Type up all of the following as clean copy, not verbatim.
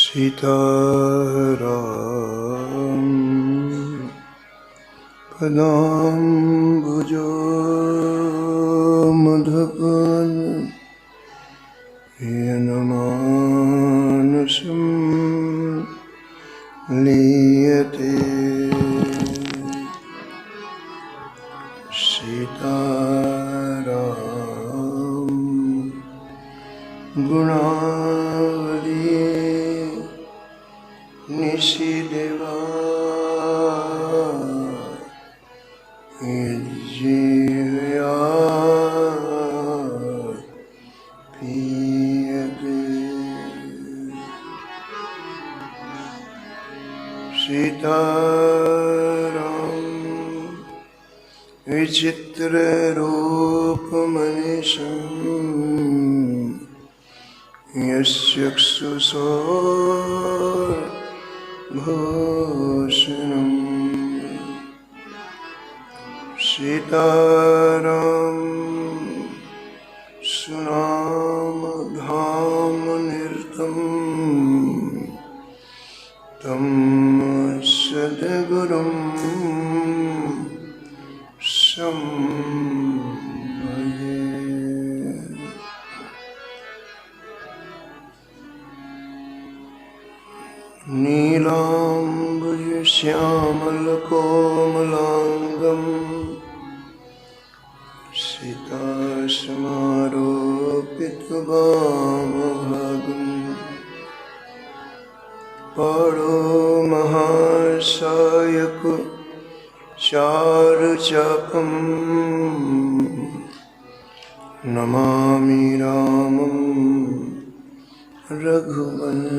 सीताराम पदाम्बुजो मधुपन यनमानसं लीयते सीताराम गुणावली निशिदेवा जीवया पीयते सीताराम विचित्र रूप मनीषं यस्यक्षुषो भूषणम् सीताराम सुनाम धाम निरतं तं सद्गुरुं संभजे। नीलाम्बुजश्यामलकोमलाङ्गं सीतासमारोपितवामभागं पाणो महासायक चारुचापं नमामि रामं रघुवंशनाथम्।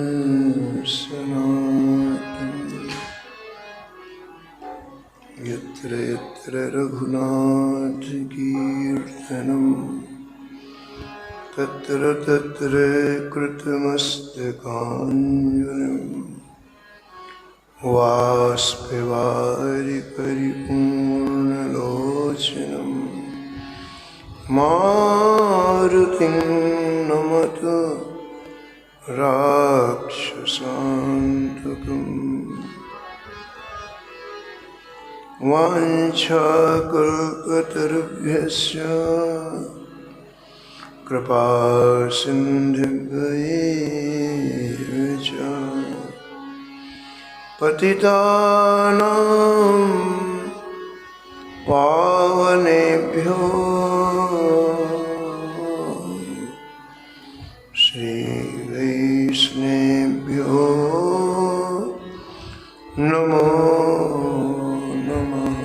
यत्र यत्र रघुनाथ कीर्तनं तत्र तत्र कृतमस्तकाञ्जलिं वाष्पवारि परिपूर्णलोचनं मारुतिं नमत राक्षसान्तकम्। वाञ्छाकल्पतरुभ्यश्च कृपासिन्धुभ्येव च पतितानां पावनेभ्यो श्रीवैष्णवेभ्यो नमो नमः।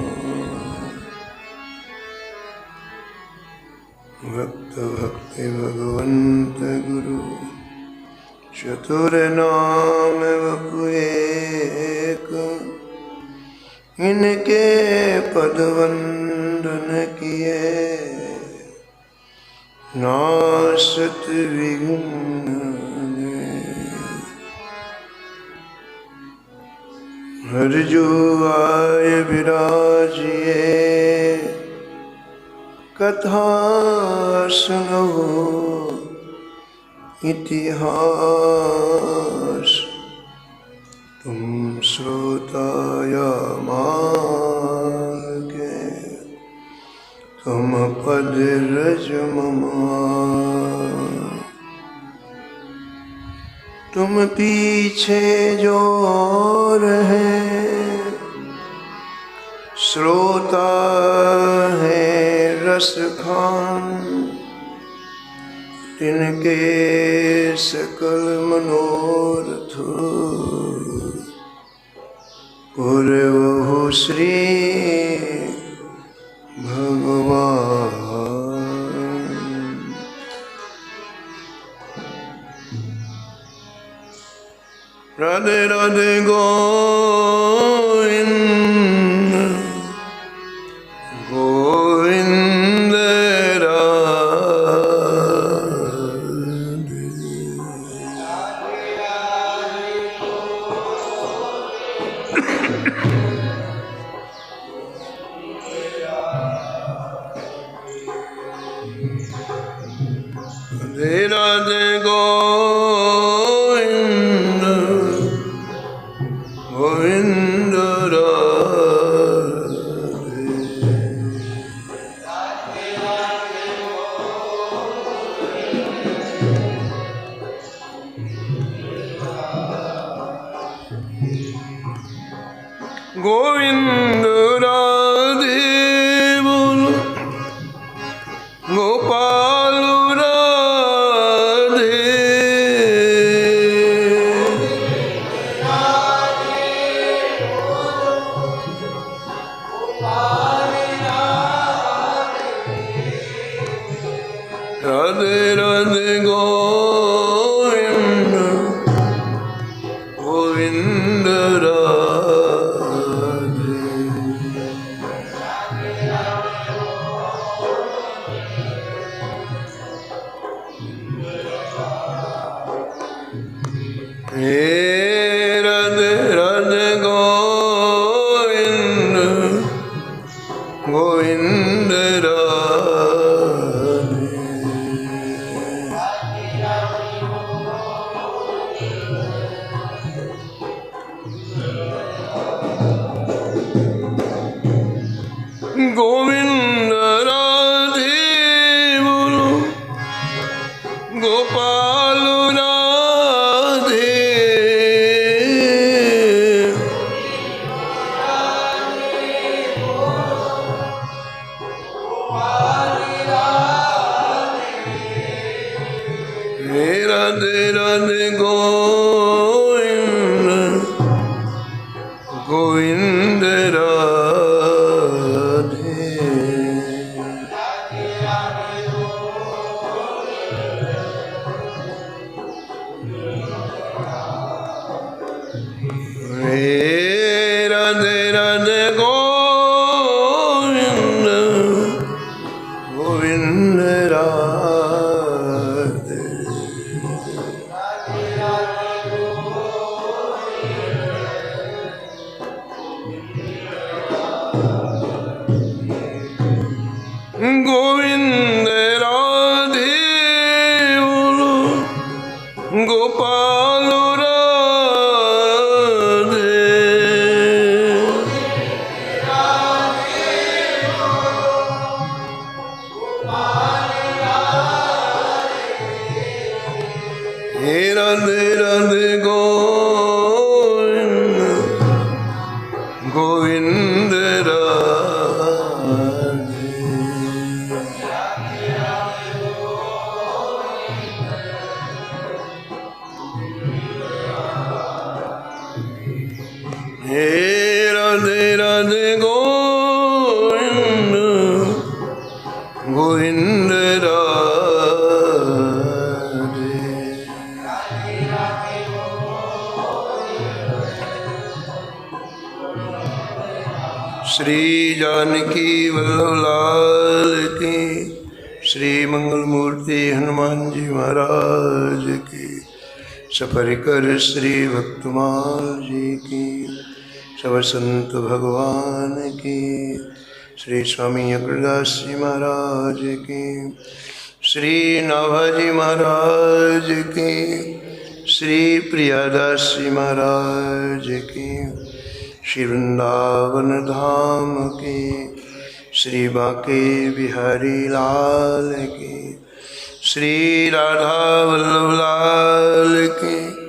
भक्त भक्ति भगवंत गुरु चतुर्नाम वपुएक, इनके पद वंदन किए नासत विघ्न। हरिजु आय विराजिए कथा सुनो इतिहास, तुम श्रोता या मागे तुम पद रज ममा। तुम पीछे जो रहे श्रोता है रस खान, तिनके सकल मनोरथ पूरवहु श्री भगवान। राधे राधे गोविंद गोविंद राधे। राधे राधे गोविंद राधे राधे गोविंद गोविंद राधे। हे राधे राधे गोविंद गोविंद राधे। गोविंद राधे बोलो गोपाल राधे। हे राधे राधे गोविंद गोविंद राधे। हे राधे राधे गोविंद गोविंद राधे। गोविंद राधे बोलो गोपाल राधे। हे राधे राधे गोविंद गोविंद राधे। हे राधे राधे गोविंद गोविंद राधे। श्री जानकी वल्लभ लाल की, श्री मंगल मूर्ति हनुमान जी महाराज की, सपरिकर श्री भक्तमाल जी की, सब संत भगवान की, श्री स्वामी अग्रदास जी महाराज की, श्री नाभाजी महाराज की, श्री प्रियादास जी महाराज की, श्री वृंदावन धाम की, श्री बांके बिहारी लाल की, श्री राधा वल्लभ लाल की,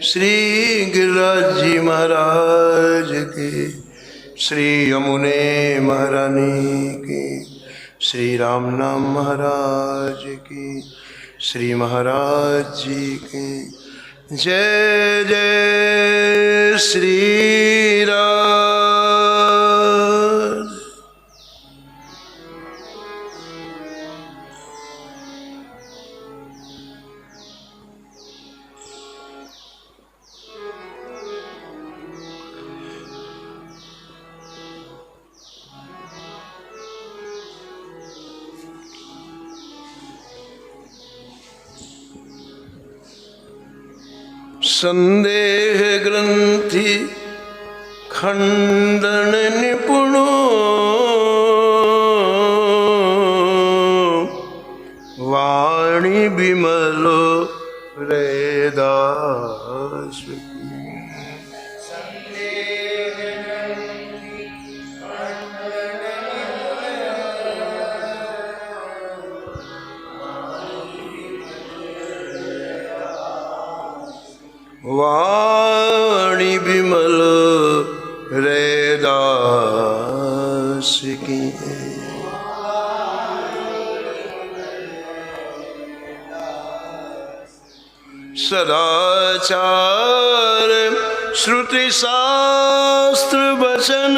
श्री गिरिराज जी महाराज की, श्री यमुने महारानी की, श्री राम नाम महाराज की, श्री महाराज जी की। जय जय श्री राम। संदेह ग्रंथि खंडन निपुणो, वाणी विमलो रैदास। वाणी विमल रैदास की। सदाचार श्रुति शास्त्र वचन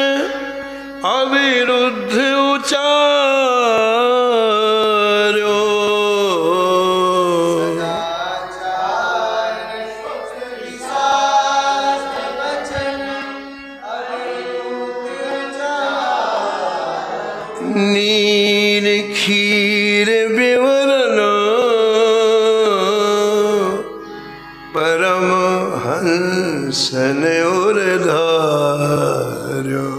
अविरुद्ध उचार्यो, खीर विवरण परम हंसन और धार्यो।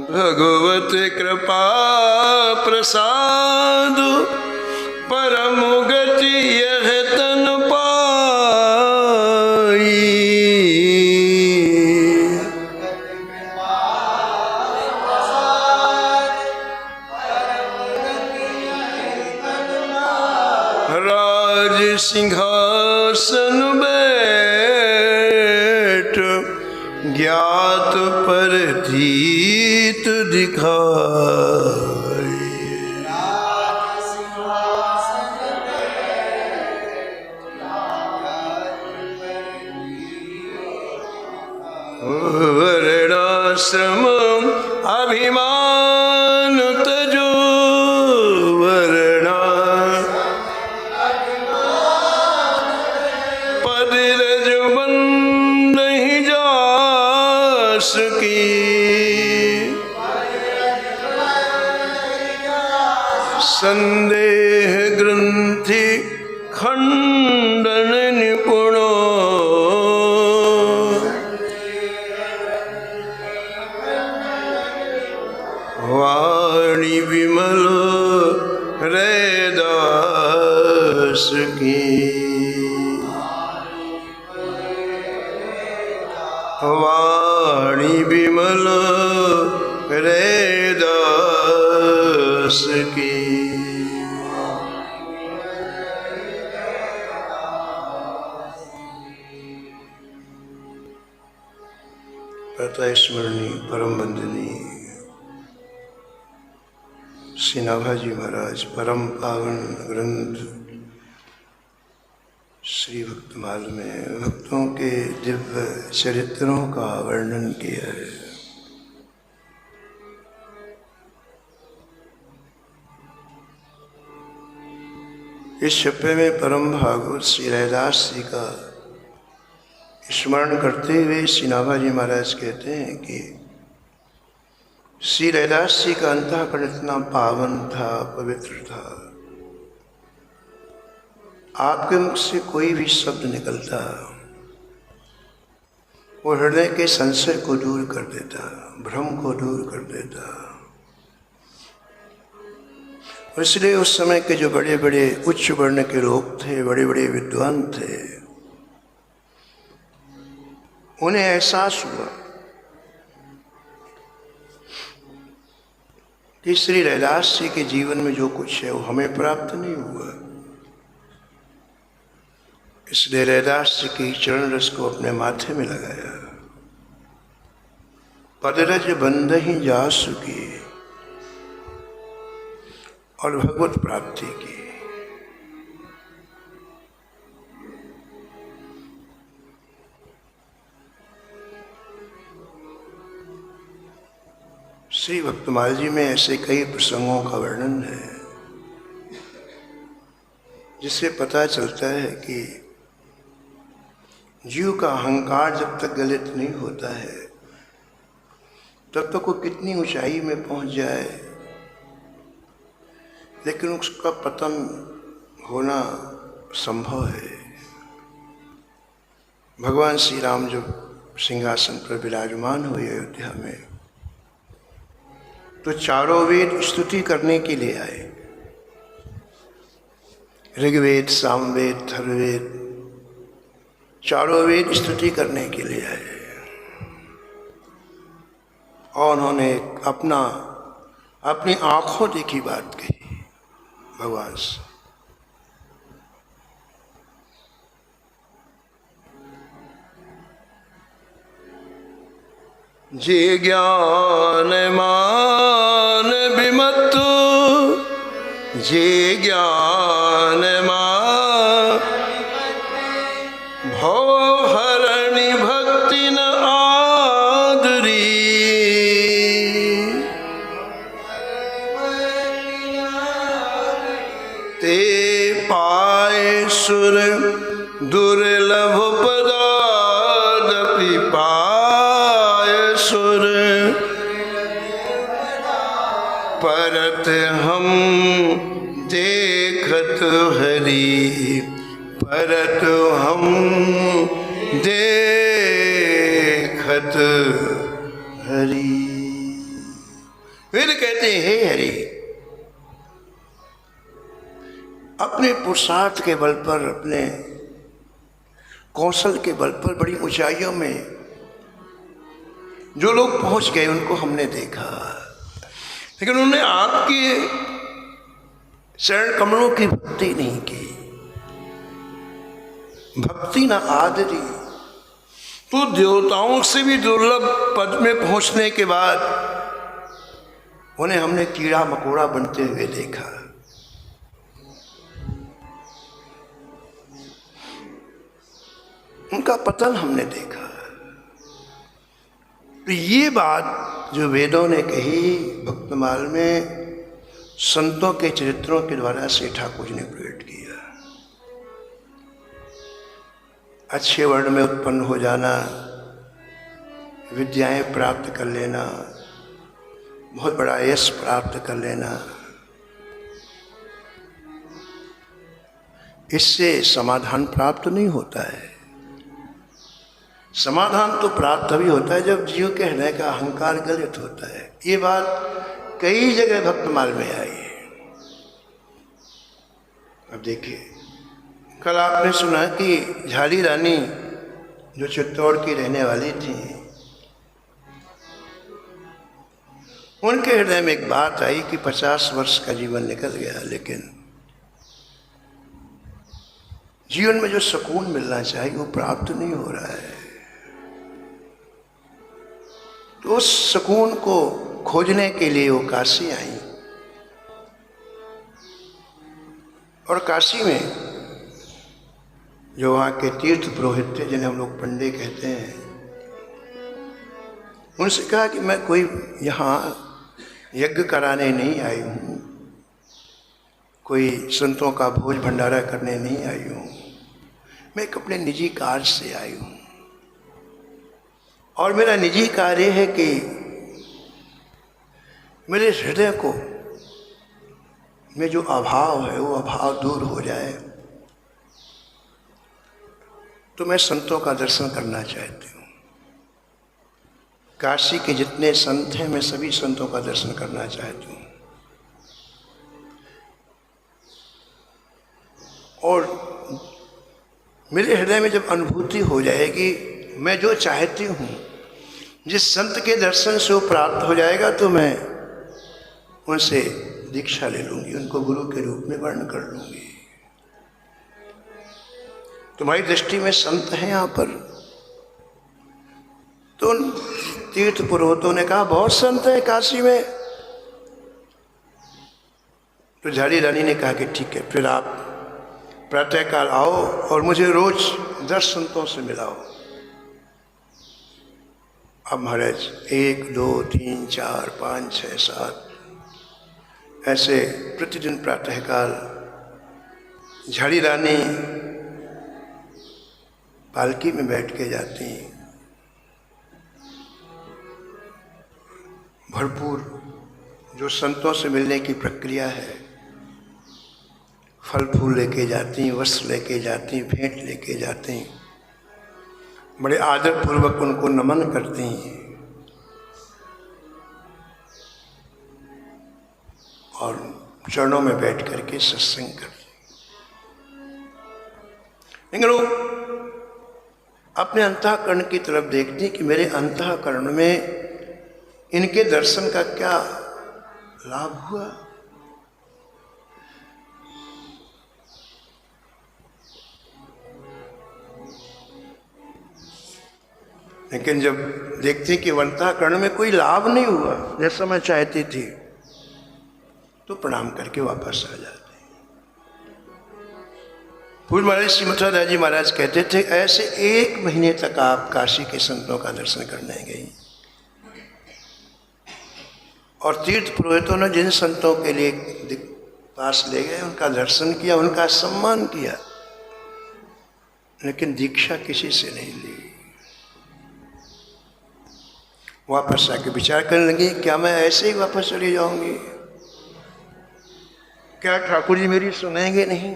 भगवत कृपा प्रसाद परम गति यह तन पाई। राज सिंहासन बैठ ज्ञात पर धीत दिखाई। वर्णाश्रम अभिमान तजो वर्णा पद रजबन नहीं जास की। संदेह ग्रंथि खंडन निपुणो वाणी विमल रैदास की। वाणी विमल रैदास की। प्रातः स्मरणीय परम वंदनीय श्री नाभाजी महाराज परम पावन ग्रंथ श्री भक्तमाल में भक्तों के दिव्य चरित्रों का वर्णन किया है। इस छप्पे में परम भागवत श्री रैदास जी का स्मरण करते हुए श्री नाभाजी महाराज कहते हैं कि श्री रैदास जी का अंतःकरण इतना पावन था, पवित्र था, आपके मुख से कोई भी शब्द निकलता वो हृदय के संशय को दूर कर देता, भ्रम को दूर कर देता। इसलिए उस समय के जो बड़े बड़े उच्च वर्ण के लोग थे, बड़े बड़े विद्वान थे, उन्हें एहसास हुआ कि श्री रैदास जी के जीवन में जो कुछ है वो हमें प्राप्त नहीं हुआ। इसलिए रैदास जी की चरण रस को अपने माथे में लगाया। पदरज बंध ही जासु की और भगवत प्राप्ति की। श्री भक्तमाल जी में ऐसे कई प्रसंगों का वर्णन है जिससे पता चलता है कि जीव का अहंकार जब तक गलित नहीं होता है तब तक वो कितनी ऊंचाई में पहुंच जाए, लेकिन उसका पतन होना संभव है। भगवान श्री राम जब सिंहासन पर विराजमान हुए अयोध्या में तो चारों वेद स्तुति करने के लिए आए। ऋग्वेद, सामवेद, अथर्ववेद, चारों वेद स्तुति करने के लिए आए और उन्होंने अपनी आंखों देखी बात कही भगवान से। जे ज्ञान मान विमत्तु, जे ज्ञान मान भव हरणि भक्ति न आदरी, ते पाए सुर दुर्लभ पदा सुर परत हम देखत हरि, परत हम देखत हरि। फिर कहते हैं, हे हरि, अपने पुरुषार्थ के बल पर, अपने कौशल के बल पर बड़ी ऊंचाइयों में जो लोग पहुंच गए उनको हमने देखा, लेकिन उन्होंने आपके चरण कमलों की भक्ति नहीं की। भक्ति न आदरी, तो देवताओं से भी दुर्लभ पद में पहुंचने के बाद उन्हें हमने कीड़ा मकोड़ा बनते हुए देखा। उनका पतन हमने देखा। तो ये बात जो वेदों ने कही भक्तमाल में, संतों के चरित्रों के द्वारा से ठाकुर जी ने प्रकट किया। अच्छे वर्ण में उत्पन्न हो जाना, विद्याएं प्राप्त कर लेना, बहुत बड़ा यश प्राप्त कर लेना, इससे समाधान प्राप्त नहीं होता है। समाधान तो प्राप्त तभी होता है जब जीव के हृदय का अहंकार गलित होता है। ये बात कई जगह भक्तमाल में आई है। अब देखिए, कल आपने सुना कि झाली रानी जो चित्तौड़ की रहने वाली थी, उनके हृदय में एक बात आई कि 50 वर्ष का जीवन निकल गया, लेकिन जीवन में जो सुकून मिलना चाहिए वो प्राप्त नहीं हो रहा है। तो उस सुकून को खोजने के लिए वो काशी आई, और काशी में जो वहाँ के तीर्थ पुरोहित थे, जिन्हें हम लोग पंडे कहते हैं, उनसे कहा कि मैं कोई यहाँ यज्ञ कराने नहीं आई हूँ, कोई संतों का भोज भंडारा करने नहीं आई हूँ, मैं एक अपने निजी कार्य से आई हूँ। और मेरा निजी कार्य है कि मेरे हृदय को में जो अभाव है वो अभाव दूर हो जाए, तो मैं संतों का दर्शन करना चाहती हूँ। काशी के जितने संत हैं मैं सभी संतों का दर्शन करना चाहती हूँ। और मेरे हृदय में जब अनुभूति हो जाएगी, मैं जो चाहती हूँ जिस संत के दर्शन से वो प्राप्त हो जाएगा, तो मैं उनसे दीक्षा ले लूँगी, उनको गुरु के रूप में वर्ण कर लूँगी। तुम्हारी दृष्टि में संत हैं यहाँ पर? तो उन तीर्थ पुरोहितों ने कहा बहुत संत हैं काशी में। तो झाली रानी ने कहा कि ठीक है, फिर आप प्रातःकाल आओ और मुझे रोज 10 संतों से मिलाओ। अब महाराज 1, 2, 3, 4, 5, 6, 7 ऐसे प्रतिदिन प्रातःकाल झाड़ी रानी पालकी में बैठ के जाती। भरपूर जो संतों से मिलने की प्रक्रिया है, फल फूल लेके जाती, वस्त्र लेके जाती, भेंट लेके जाती, बड़े आदर पूर्वक उनको नमन करती और चरणों में बैठ करके सत्संग करती। लेकिन लोग अपने अंतःकरण की तरफ देखते कि मेरे अंतःकरण में इनके दर्शन का क्या लाभ हुआ। लेकिन जब देखते कि अंतःकरण में कोई लाभ नहीं हुआ जैसा मैं चाहती थी, तो प्रणाम करके वापस आ जाते। पूर्व महाराज श्री मथुरा जी महाराज कहते थे, ऐसे 1 महीने तक आप काशी के संतों का दर्शन करने गई, और तीर्थ पुरोहितों ने जिन संतों के लिए पास ले गए उनका दर्शन किया, उनका सम्मान किया, लेकिन दीक्षा किसी से नहीं ली। वापस आके विचार करने लगी, क्या मैं ऐसे ही वापस चली जाऊंगी? क्या ठाकुर जी मेरी सुनेंगे नहीं?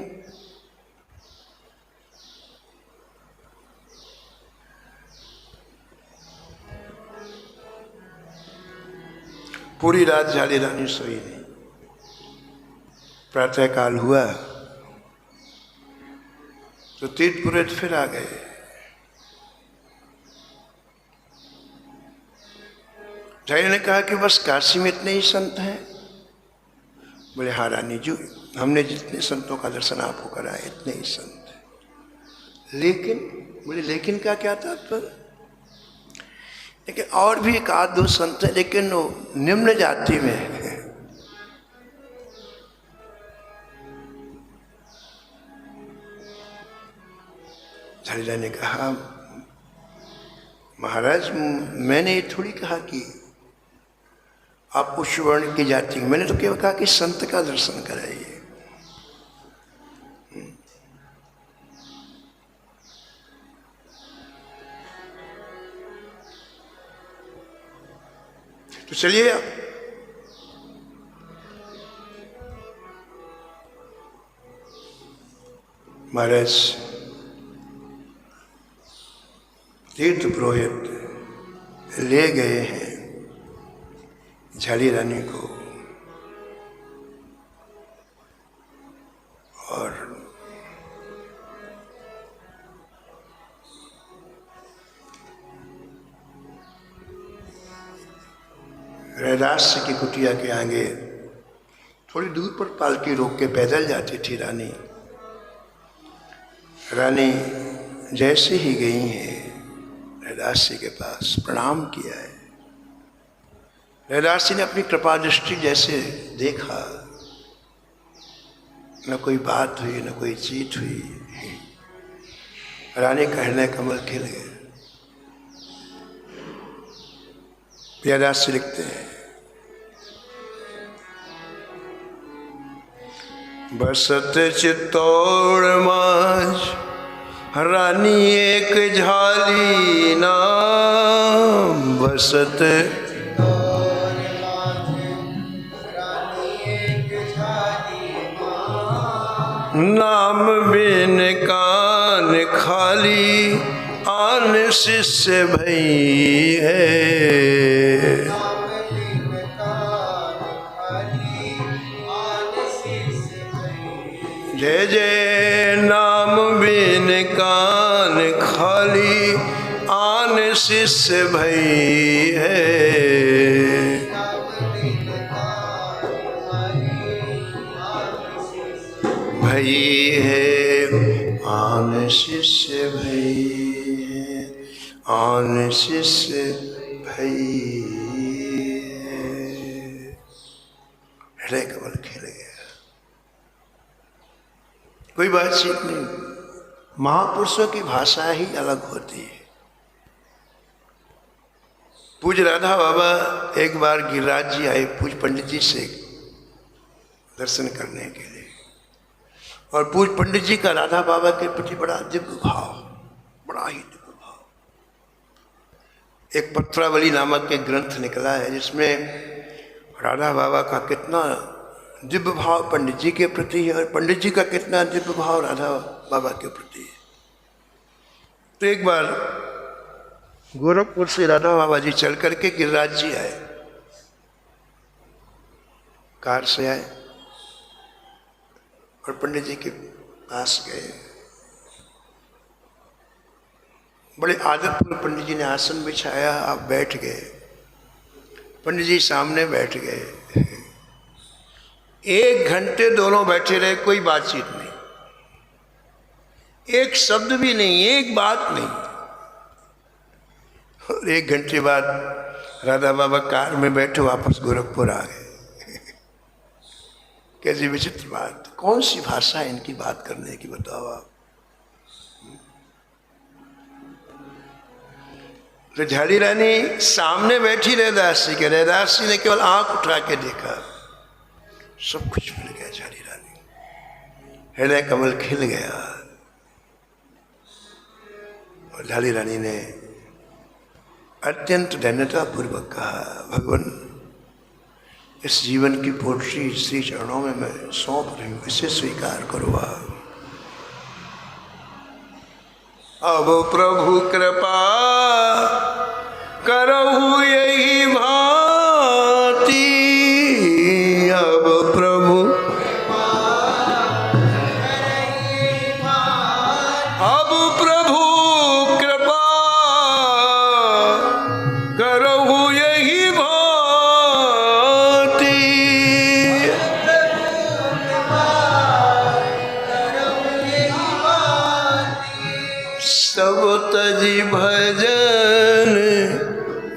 पूरी रात झाली रानी सोई नहीं। प्रातः काल हुआ तो तीर्थ पुरोहित फिर आ गए। झाली ने कहा कि बस काशी में इतने ही संत हैं? बोले हाँ रानी जी, हमने जितने संतों का दर्शन आपको कराया इतने ही संत हैं। लेकिन बोले लेकिन का क्या तात्पर्य? लेकिन और भी एक आध दो संत हैं, लेकिन वो निम्न जाति में है। झालीलाल ने कहा महाराज, मैंने ये थोड़ी कहा कि आप उच्च वर्ण की जाति, मैंने तो केवल कहा कि संत का दर्शन कराइए। तो चलिए आप। महाराज तीर्थ पुरोहित ले गए हैं झाली रानी को, और रैदास की कुटिया के आगे थोड़ी दूर पर पालकी रोक के पैदल जाती थी रानी। रानी जैसे ही गई हैं रैदास के पास, प्रणाम किया है। रैदास ने अपनी कृपा दृष्टि जैसे देखा, न कोई बात हुई न कोई चीत हुई। रानी का हृदय कमल खिल गए। प्यादास लिखते हैं, बसत चित्तौड़ माज रानी एक झाली नाम, बसत नाम बिन कान खाली आन शिष्य भई है। जय जय नाम बिन कान खाली आन शिष्य भई है। भई है आन शिष्य भई है, आन शिष्य भई है। हृदय कमल खिल गया। कोई बातचीत नहीं। महापुरुषों की भाषा ही अलग होती है। पूज राधा बाबा एक बार गिरिराज जी आए पूज पंडित जी से दर्शन करने के लिए, और पूज पंडित जी का राधा बाबा के प्रति बड़ा दिव्य भाव, बड़ा ही दिव्य भाव। एक पत्रावली नामक एक ग्रंथ निकला है जिसमें राधा बाबा का कितना दिव्य भाव पंडित जी के प्रति है और पंडित जी का कितना दिव्य भाव राधा बाबा के प्रति है। तो एक बार गोरखपुर से राधा बाबा जी चल करके गिरिराज जी आए, कार से आए और पंडित जी के पास गए। बड़े आदरपूर्वक पंडित जी ने आसन बिछाया, आप बैठ गए। पंडित जी सामने बैठ गए। 1 घंटे दोनों बैठे रहे, कोई बातचीत नहीं, एक शब्द भी नहीं, एक बात नहीं। और 1 घंटे बाद राधा बाबा कार में बैठे वापस गोरखपुर आ गए। कैसी विचित्र बात, कौन सी भाषा है इनकी बात करने की, बताओ आप। तो झाली रानी सामने बैठी रैदास जी के, रैदास जी ने केवल आंख उठा के देखा, सब कुछ मिल गया। झाली रानी हृदय कमल खिल गया और झाली रानी ने अत्यंत धन्यता पूर्वक कहा, भगवान इस जीवन की पोटली श्री चरणों में मैं सौंप रही हूँ, इसे स्वीकार करो आप। अब प्रभु कृपा करहु यही भांति, अब प्रभु कृपा करहु यही भांति, सब तजी भजन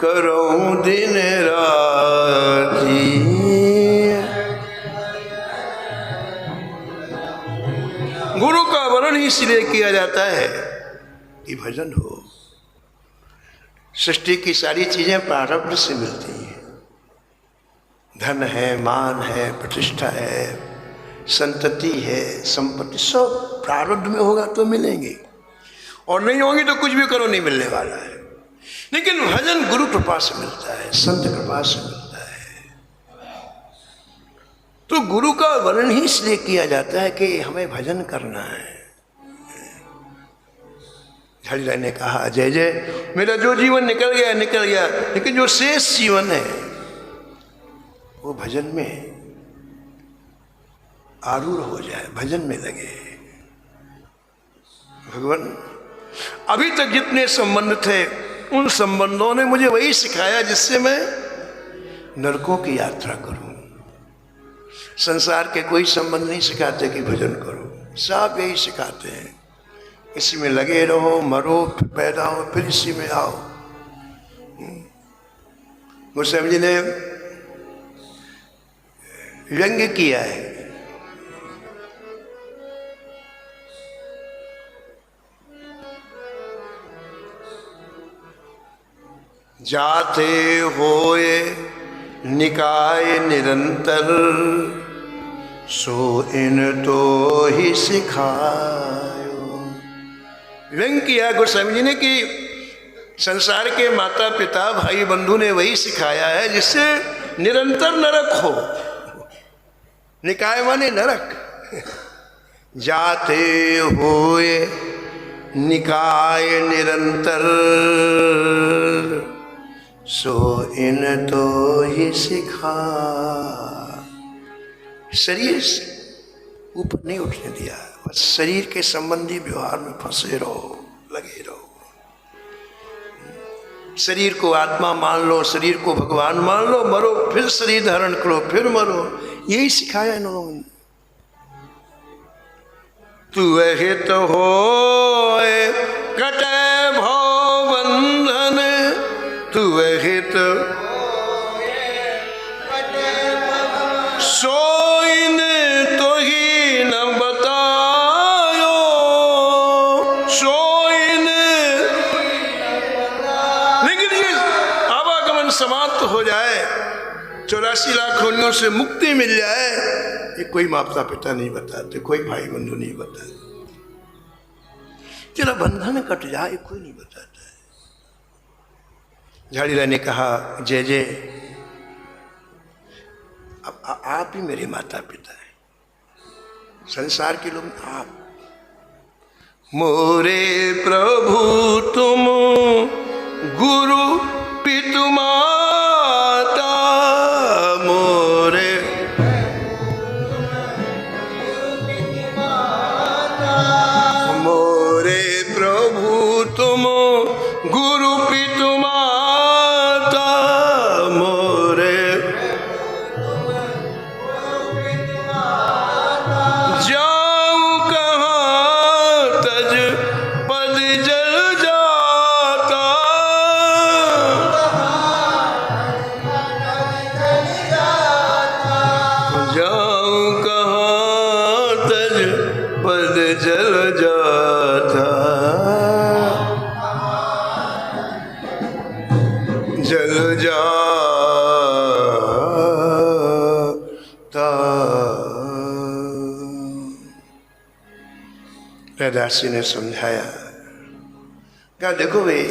करऊं दिन राती। गुरु का वर्ण ही इसलिए किया जाता है कि भजन हो। सृष्टि की सारी चीजें प्रारब्ध से मिलती हैं, धन है, मान है, प्रतिष्ठा है, संतति है, संपत्ति, सब प्रारब्ध में होगा तो मिलेंगे, और नहीं होंगी तो कुछ भी करो नहीं मिलने वाला है। लेकिन भजन गुरु कृपा से मिलता है, संत कृपा से मिलता है। तो गुरु का वर्णन ही इसलिए किया जाता है कि हमें भजन करना है। झाड़ीलाल ने कहा, जय जय, मेरा जो जीवन निकल गया निकल गया, लेकिन जो शेष जीवन है वो भजन में आरूढ़ हो जाए, भजन में लगे। भगवान अभी तक जितने संबंध थे उन संबंधों ने मुझे वही सिखाया जिससे मैं नरकों की यात्रा करूं। संसार के कोई संबंध नहीं सिखाते कि भजन करो, सब यही सिखाते हैं, इसी में लगे रहो, मरो, फिर पैदा हो, फिर इसी में आओ। गोस्वामी जी ने व्यंग्य किया है, जाते होए निकाय निरंतर, सो इन तो ही सिखायो। व्यंग किया गोस्वामी जी ने कि संसार के माता पिता भाई बंधु ने वही सिखाया है जिससे निरंतर नरक हो। निकाय माने नरक। जाते होए निकाय निरंतर, सो इन तो ही सिखा। शरीर से ऊपर नहीं उठने दिया, बस शरीर के संबंधी व्यवहार में फंसे रहो, लगे रहो। शरीर को आत्मा मान लो, शरीर को भगवान मान लो, मरो फिर शरीर धारण करो, फिर मरो, यही सिखाया इन्होंने। तू हित हो कटे भव बंधन, तू हित सोइन तो ही न बतायो, सोइन। लेकिन ये आवागमन समाप्त हो जाए, 84 लाख योनियों से मुक्ति मिल जाए, ये कोई माता पिता नहीं बताते, कोई भाई बंधु नहीं बताते। तेरा बंधन कट जाए कोई नहीं बताता है। झाड़ीलाल ने कहा, जय जय, अब आप ही मेरे माता पिता हैं, संसार के लोग आप। मोरे प्रभु तुम गुरु पितु माता, मोरे मोरे प्रभु तुम गुरु पितु माता, मोरे जाऊं कहाँ तज पद जल जाता, जाऊं कहाँ तज पद जल जाता, जल जाता। रैदास जी ने समझाया, कहा देखो भाई,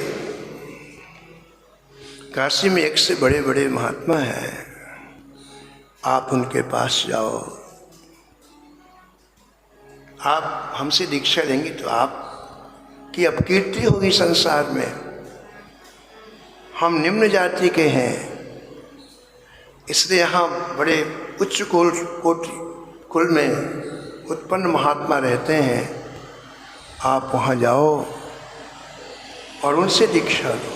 काशी में एक से बड़े बड़े महात्मा हैं, आप उनके पास जाओ, आप हमसे दीक्षा लेंगी तो आपकी अपकीर्ति होगी संसार में। हम निम्न जाति के हैं, इसलिए यहाँ बड़े उच्च कुल में उत्पन्न महात्मा रहते हैं। आप वहाँ जाओ और उनसे दीक्षा लो।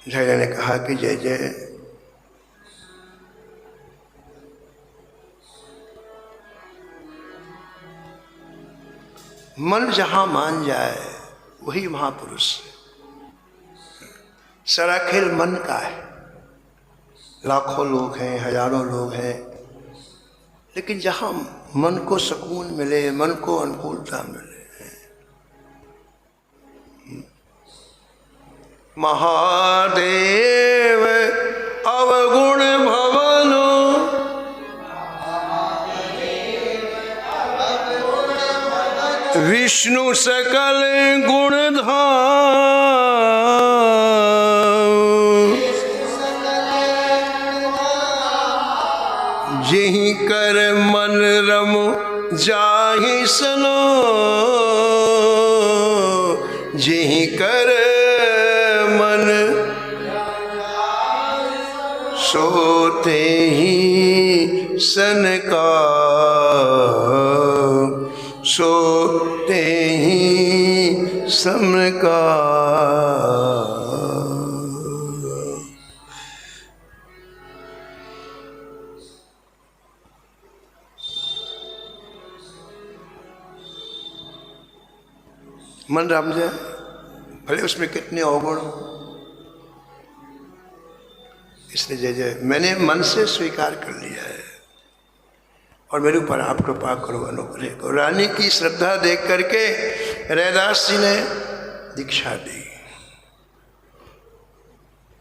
जय ने कहा कि जय जय, मन जहां मान जाए वही महापुरुष है। सारा खेल मन का है। लाखों लोग हैं, हजारों लोग हैं, लेकिन जहां मन को सुकून मिले, मन को अनुकूलता मिले। महादेव अवगुण भवनो, विष्णु सकल गुण धाम, जिहि कर मन रम जाहि सनो, जिहि कर मन सोते ही सनका, सोते ही समन का। मन राम जाए, भले उसमें कितने अवगुण हो। इसलिए जय जय, मैंने मन से स्वीकार कर लिया है और मेरे ऊपर आप कृपा करो, अनुग्रह करो। रानी की श्रद्धा देख करके रैदास जी ने दीक्षा दी,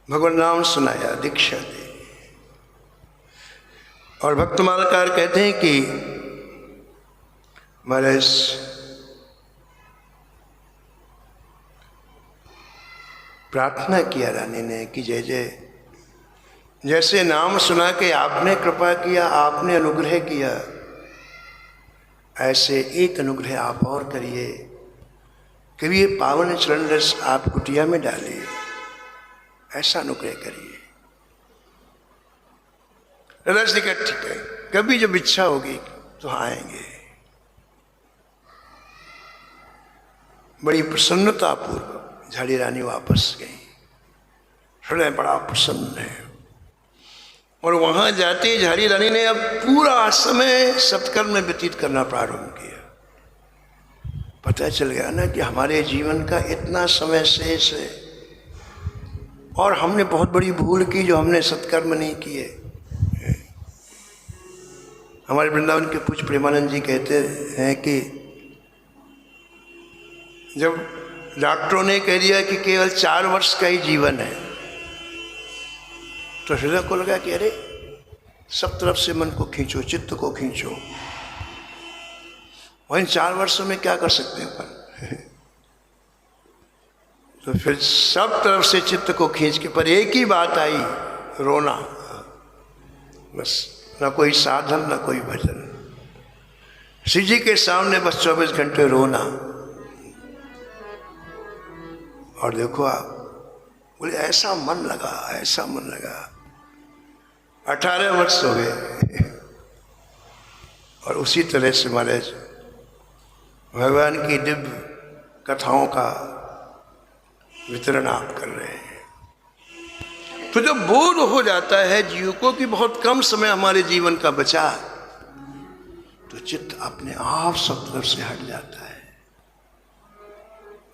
भगवान नाम सुनाया, दीक्षा दी। और भक्तमालकार कहते हैं कि महाराज प्रार्थना किया रानी ने कि जय जय, जैसे नाम सुना के आपने कृपा किया, आपने अनुग्रह किया, ऐसे एक अनुग्रह आप और करिए, कभी ये पावन चरण रस आप कुटिया में डालिए, ऐसा अनुग्रह करिए। रस निकट ठीक है, कभी जब इच्छा होगी तो आएंगे। बड़ी प्रसन्नतापूर्वक झाड़ी रानी वापस गई, हृदय बड़ा प्रसन्न है। और वहां जाते झाड़ी रानी ने अब पूरा समय सत्कर्म में व्यतीत करना प्रारंभ किया। पता चल गया ना कि हमारे जीवन का इतना समय शेष है और हमने बहुत बड़ी भूल की जो हमने सत्कर्म नहीं किए। हमारे वृंदावन के पूज्य प्रेमानंद जी कहते हैं कि जब डॉक्टरों ने कह दिया कि केवल 4 वर्ष का ही जीवन है, तो हृदय को लगा कि अरे सब तरफ से मन को खींचो, चित्त को खींचो, वहीं 4 वर्षों में क्या कर सकते हैं अपन। तो फिर सब तरफ से चित्त को खींच के, पर एक ही बात आई, रोना। बस ना कोई साधन ना कोई भजन, शिव जी के सामने बस 24 घंटे रोना। और देखो आप, बोले ऐसा मन लगा, ऐसा मन लगा। 18 वर्ष हो गए और उसी तरह से महाराज भगवान की दिव्य कथाओं का वितरण आप कर रहे हैं। तो जब बोध हो जाता है जीव को कि बहुत कम समय हमारे जीवन का बचा, तो चित्त अपने आप सब तरफ से हट जाता है।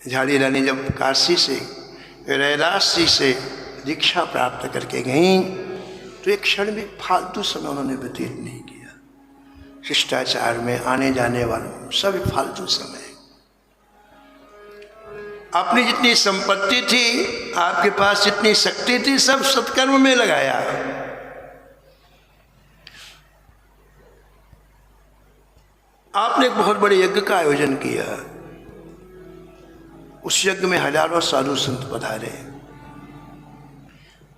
झाड़ी रानी जब काशी से रैदास जी से दीक्षा प्राप्त करके गईं, तो एक क्षण भी फालतू समय उन्होंने व्यतीत नहीं किया। शिष्टाचार में आने जाने वालों सब फालतू समय, अपनी जितनी संपत्ति थी, आपके पास जितनी शक्ति थी, सब सत्कर्म में लगाया। आपने एक बहुत बड़े यज्ञ का आयोजन किया। उस यज्ञ में हजारों साधु संत पधारे।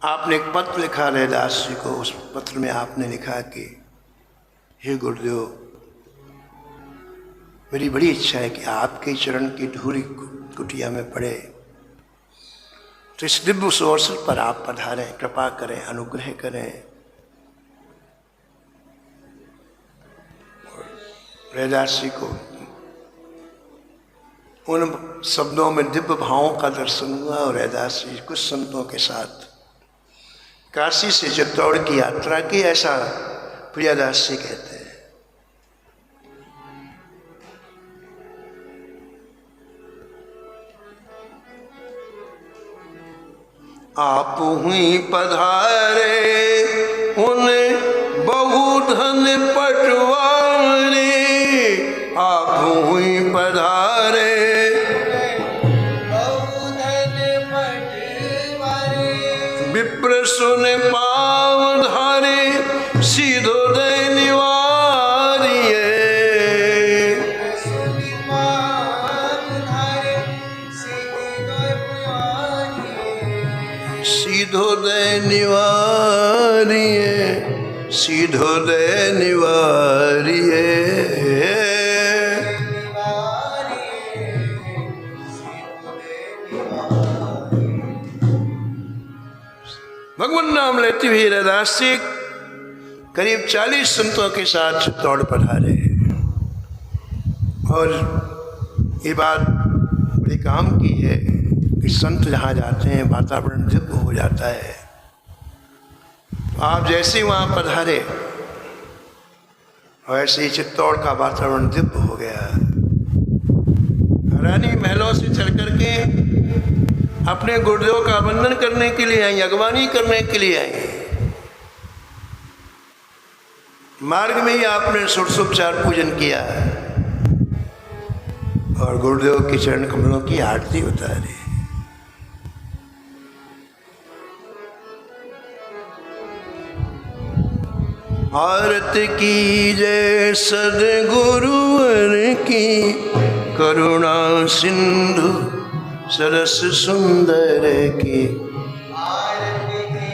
आपने एक पत्र लिखा रैदास जी को। उस पत्र में आपने लिखा कि हे गुरुदेव, मेरी बड़ी इच्छा है कि आपके चरण की धूली कुटिया में पड़े, तो इस दिव्य उस अवसर पर आप पधारें, कृपा करें, अनुग्रह करें। रैदास जी को उन शब्दों में दिव्य भावों का दर्शन हुआ और रैदास जी कुछ संतों के साथ काशी से चित्तौड़ की यात्रा की, ऐसा प्रियदास जी कहते हैं। आप हुई पधारे उन बहुधन पटवारे, आप हुई पधारे बहुधन पटवारे, विप्र सुन पाव धारे सीधोदय निवारिये, सीधोदय निवारिये, सीधोदय निवारिये। भगवान नाम लेते हुए रैदास जी करीब 40 संतों के साथ चित्तौड़ पधारे। और ये बात बड़ी काम की है कि संत जहाँ जाते हैं वातावरण दिव्य हो जाता है। आप जैसे ही वहाँ पधारे वैसे ही चित्तौड़ का वातावरण दिव्य हो गया। रानी महलों से चल करके अपने गुरुदेव का वंदन करने के लिए आई, अगवानी करने के लिए आई। मार्ग में ही आपने षोडशोपचार पूजन किया और गुरुदेव के चरण कमलों की आरती उतारी। आरती की जय सद्गुरुवर की, करुणा सिंधु सरस सुंदर की। आरती की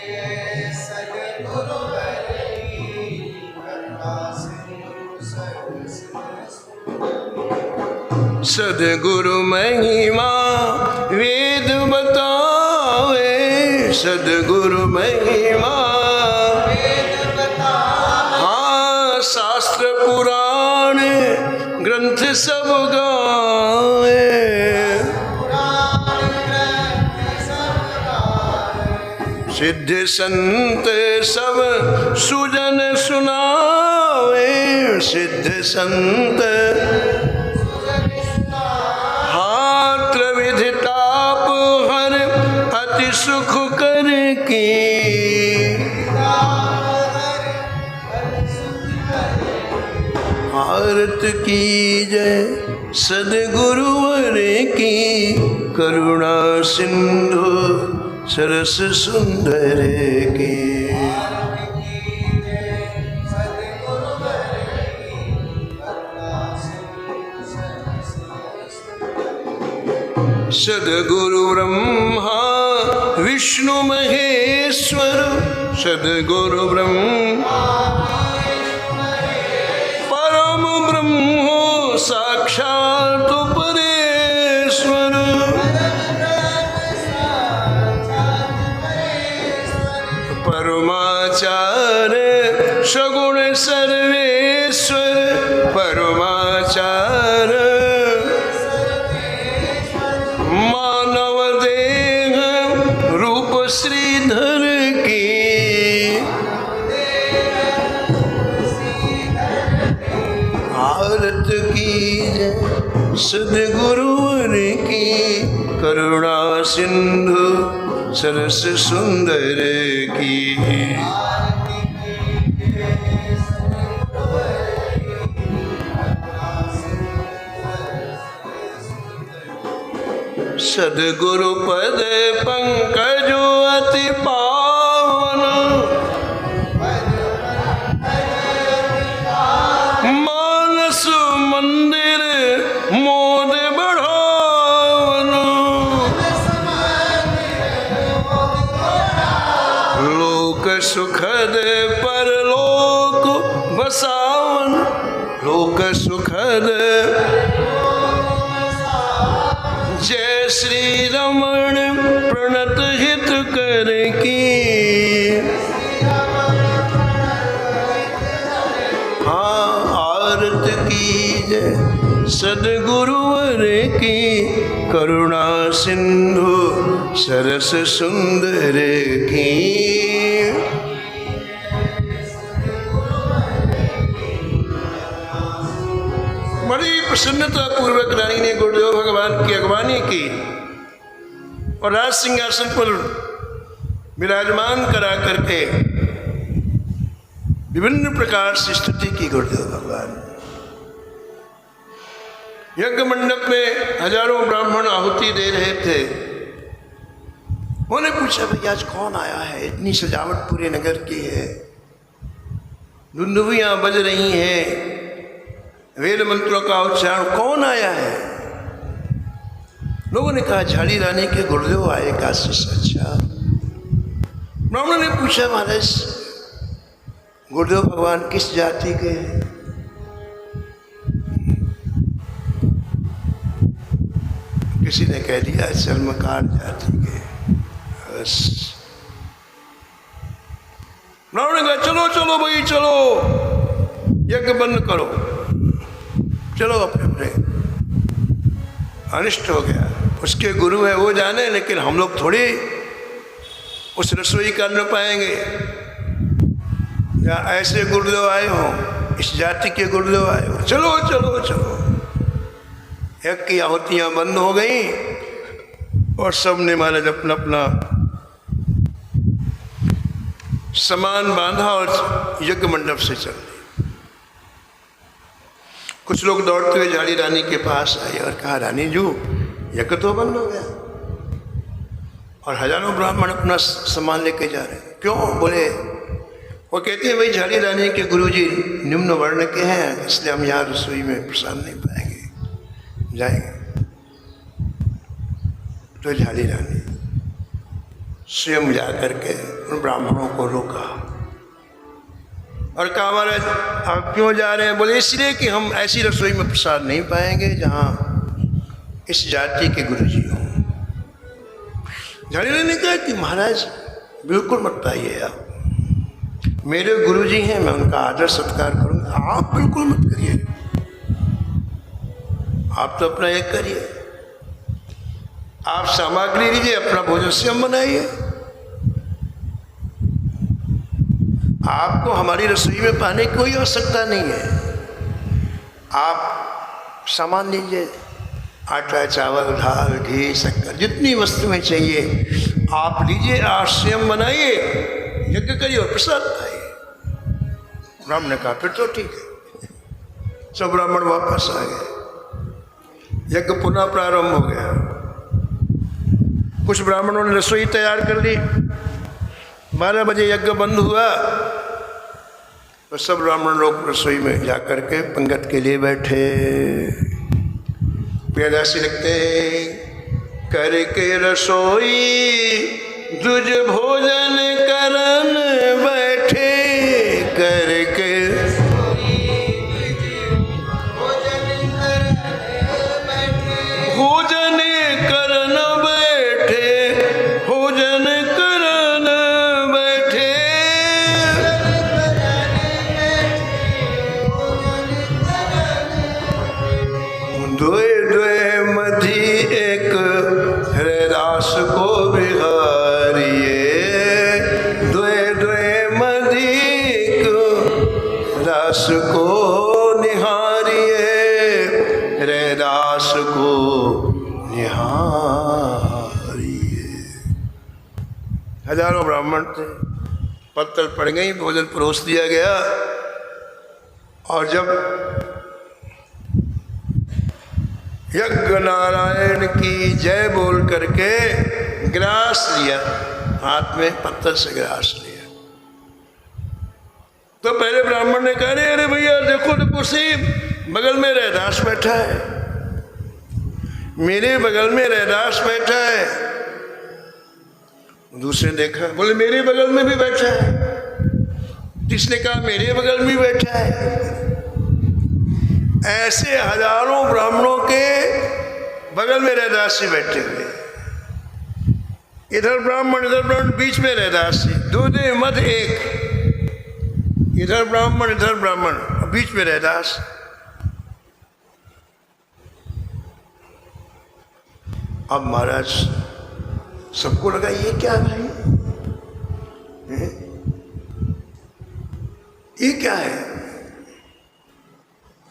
जय सद्गुरुवर की, करुणा सिंधु सरस सुंदर। सद्गुरु महिमा वेद बतावे, सद्गुरु महिमा शास्त्र पुराण ग्रंथ सब गाए, सिद्ध संत सब सुजन सुनावे, सिद्ध संत हाँ त्रिविध ताप हर अति सुख कर की। आरती की जय सद्गुरुवर की, करुणा सिंधु सरस सुंदर की। सद्गुरु ब्रह्मा विष्णु महेश्वर, सद्गुरु ब्रह्मा साक्षात परेश्वर, परमाचार्य सगुण सर्वेश्वर, परमाचार्य मानव देह रूप श्रीधर की। आरती की जय सद्गुरुवर की, करुणा सिंधु सरस सुंदर की। सद्गुरु पद पंकज अति पावन, मानस मंदिर मोद बढ़ावन, लोक सुखद परलोक बसावन, लोक सुखद। जय श्री रमण प्रणत हित कर की, हाँ आरत की जय सदगुरुवर की, करुणा सिंधु सरस सुंदर की। बड़ी प्रसन्नता पूर्वक रानी ने गुरुदेव भगवान की अगवानी की और राज सिंहासन पर विराजमान करा करके विभिन्न प्रकार से स्तुति की गुरुदेव भगवान। यज्ञ मंडप में हजारों ब्राह्मण आहुति दे रहे थे। उन्होंने पूछा, भाई आज कौन आया है? इतनी सजावट पूरे नगर की है, धुंधुवियां बज रही हैं, वेद मंत्रों का उच्चारण, कौन आया है? लोगों ने कहा झाड़ी रानी के गुरुदेव आए काशी से। अच्छा। ब्राह्मण ने पूछा, महाराज गुरुदेव भगवान किस जाति के हैं? किसी ने कह दिया चर्मकार जाति के। बस ब्राह्मण ने कहा चलो चलो भाई चलो, यज्ञ बंद करो, चलो अपने अपने। अनिष्ट हो गया। उसके गुरु है वो जाने, लेकिन हम लोग थोड़ी उस रसोई कर न पाएंगे। या ऐसे गुरुदेव आए हो, इस जाति के गुरुदेव आए हो, चलो चलो चलो। यज्ञ की आहुतियां बंद हो गई और सबने महाराज अपना अपना सामान बांधा और यज्ञ मंडप से चल दिए। कुछ लोग दौड़ते हुए झाड़ी रानी के पास आए और कहा, रानी जी यज्ञ तो बंद हो गया और हजारों ब्राह्मण अपना सामान लेके जा रहे हैं, क्यों? बोले, वो कहते हैं भाई झाड़ी रानी के गुरुजी निम्न वर्ण के हैं, इसलिए हम यहाँ रसोई में प्रसाद नहीं पाएंगे, जाएंगे। तो झाड़ी रानी स्वयं जा करके उन ब्राह्मणों को रोका और कहा, महाराज आप क्यों जा रहे हैं? बोले, इसलिए कि हम ऐसी रसोई में प्रसाद नहीं पाएंगे जहाँ इस जाति के गुरुजी हों। झाड़ी रानी ने कहा कि महाराज बिल्कुल मत पाइए, आप मेरे गुरुजी हैं, मैं उनका आदर सत्कार करूँगा, आप बिल्कुल मत करिए। आप तो अपना एक करिए, आप सामग्री लीजिए, अपना भोजन स्वयं बनाइए। आपको हमारी रसोई में पाने की कोई आवश्यकता नहीं है। आप सामान लीजिए, आटा, चावल, दाल, घी, शक्कर, जितनी वस्तुएं चाहिए आप लीजिए, आप स्वयं बनाइए, यज्ञ करिए और प्रसाद खाइए। ब्राह्मण ने कहा फिर तो ठीक है। सब ब्राह्मण वापस आ गए, यज्ञ पुनः प्रारंभ हो गया। कुछ ब्राह्मणों ने रसोई तैयार कर ली, 12 बजे यज्ञ बंद हुआ तो सब ब्राह्मण लोग रसोई में जाकर के पंगत के लिए बैठे। प्रियदासी लिखते हैं, करके रसोई दुज भोजन करन बैठे, करके भोजन करन बैठे, भोजन करन बैठे। द्वे द्वे मधी एक हृदास को बिहारिए, द्वे द्वे मधी एक रस को निहारिए, हृदास को निहारिए। हजारों ब्राह्मण थे, पत्तल पड़ गई, भोजन परोस दिया गया और जब यज्ञ नारायण की जय बोल करके ग्रास लिया, हाथ में पत्थर से ग्रास लिया, तो पहले ब्राह्मण ने कहा, अरे भैया देखो देखो सी बगल में रैदास बैठा है, मेरे बगल में रैदास बैठा है। दूसरे ने देखा, बोले मेरे बगल में भी बैठा है। जिसने कहा मेरे बगल में बैठा है। ऐसे हजारों ब्राह्मणों के बगल में रैदासी बैठे हुए, इधर ब्राह्मण बीच में रैदासी, दूधे मध एक, इधर ब्राह्मण बीच में रैदास। अब महाराज सबको लगा ये क्या भाई, ये क्या है।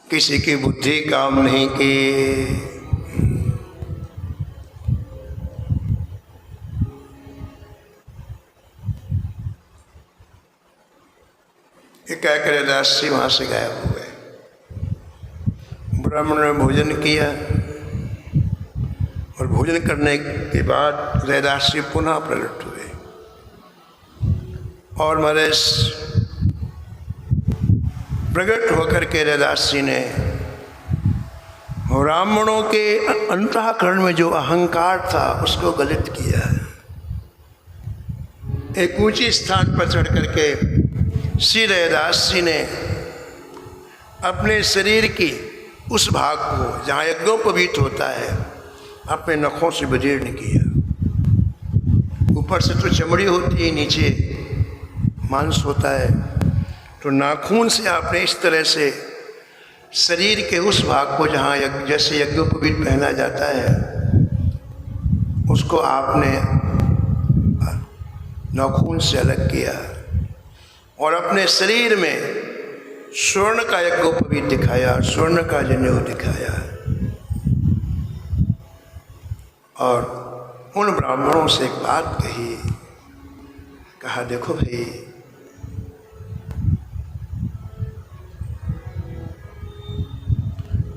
किसी की बुद्धि काम नहीं की। ये क्या करे, दास जी वहां से गायब हो गए। ब्राह्मण ने भोजन किया और भोजन करने के बाद रैदास जी पुनः प्रकट हुए और महाराज प्रकट होकर के रैदास जी ने ब्राह्मणों के अंतःकरण में जो अहंकार था उसको गलित किया। एक ऊंची स्थान पर चढ़ करके श्री रैदास जी ने अपने शरीर की उस भाग को जहाँ यज्ञोपवीत होता है अपने नखों से विदीर्ण किया। ऊपर से तो चमड़ी होती है, नीचे मांस होता है, तो नाखून से आपने इस तरह से शरीर के उस भाग को जहाँ जैसे यज्ञोपवीत पहना जाता है उसको आपने नाखून से अलग किया और अपने शरीर में स्वर्ण का यज्ञोपवीत दिखाया, स्वर्ण का जनेऊ दिखाया। और उन ब्राह्मणों से एक बात कही, कहा देखो भाई,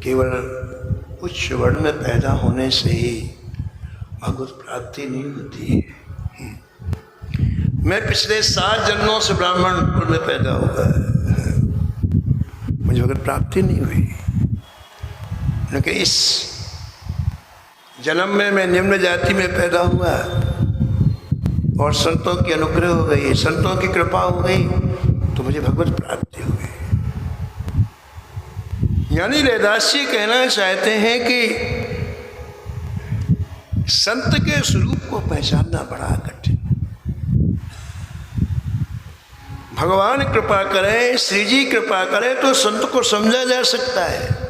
केवल उच्च वर्ण में पैदा होने से ही भगवत प्राप्ति नहीं होती है। मैं पिछले 7 जन्मों से ब्राह्मण कुल में पैदा हुआ, मुझे भगवत प्राप्ति नहीं हुई, क्योंकि इस जन्म में मैं निम्न जाति में पैदा हुआ और संतों की अनुग्रह हो गई, संतों की कृपा हो गई तो मुझे भगवत प्राप्ति हो गई। यानी रैदास जी कहना चाहते हैं कि संत के स्वरूप को पहचानना बड़ा कठिन। भगवान कृपा करें, श्री जी कृपा करें तो संत को समझा जा सकता है।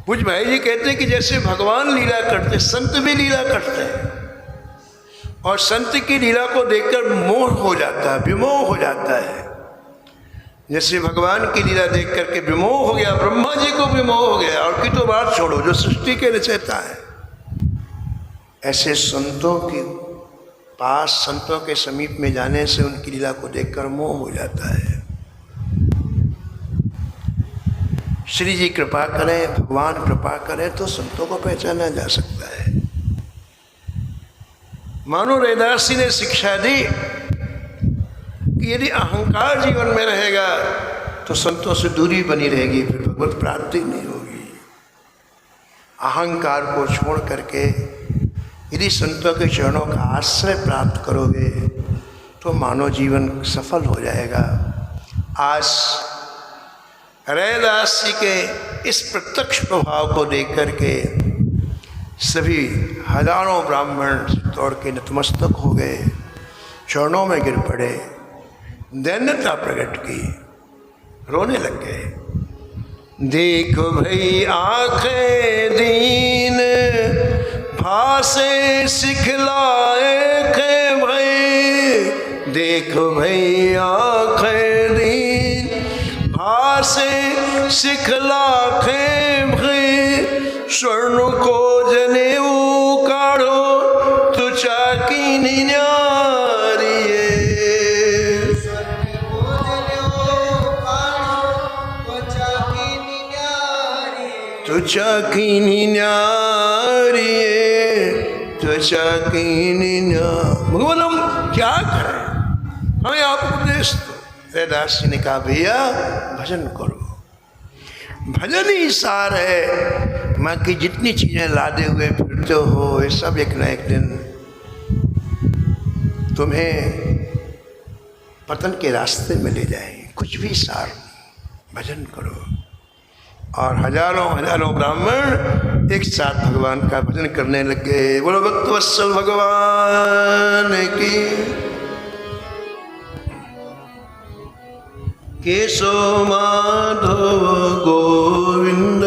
कुछ भाई जी कहते हैं कि जैसे भगवान लीला करते, संत भी लीला करते हैं और संत की लीला को देखकर मोह हो जाता है, विमोह हो जाता है। जैसे भगवान की लीला देख करके विमोह हो गया, ब्रह्मा जी को विमोह हो गया, और की तो बात छोड़ो जो सृष्टि के रचयिता है। ऐसे संतों के पास, संतों के समीप में जाने से उनकी लीला को देखकर मोह हो जाता है। श्री जी कृपा करें, भगवान कृपा करें तो संतों को पहचाना जा सकता है। मानो रैदास जी ने शिक्षा दी कि यदि अहंकार जीवन में रहेगा तो संतों से दूरी बनी रहेगी, फिर भगवत प्राप्ति नहीं होगी। अहंकार को छोड़ करके यदि संतों के चरणों का आश्रय प्राप्त करोगे तो मानव जीवन सफल हो जाएगा। आज रैदास जी के इस प्रत्यक्ष प्रभाव को देख करके सभी हजारों ब्राह्मण तोड़ के नतमस्तक हो गए, चरणों में गिर पड़े, दैन्यता प्रकट की, रोने लग गए। देखो भाई आंखें दीन भासे सिखलाए खे भाई, देखो भाई आंखें दीन भासे सिखला खे भाई, स्वर्ण को जनेऊ काढ़ो तो चाकी निन्यारिये, तो चाकी निन्यारिये, तो चाकी निन्या। भगवान हम क्या करें, हमें आप उपदेश दो। रैदास जी ने कहा भैया भजन करो। भजन ही सार है। बाकी जितनी चीजें लादे हुए फिरते हो ये सब एक न एक दिन तुम्हें पतन के रास्ते में ले जाएंगे। कुछ भी सार भजन करो। और हजारों हजारों ब्राह्मण एक साथ भगवान का भजन करने लगे। बोलो भक्त वत्सल भगवान की। केशव माधव गोविंद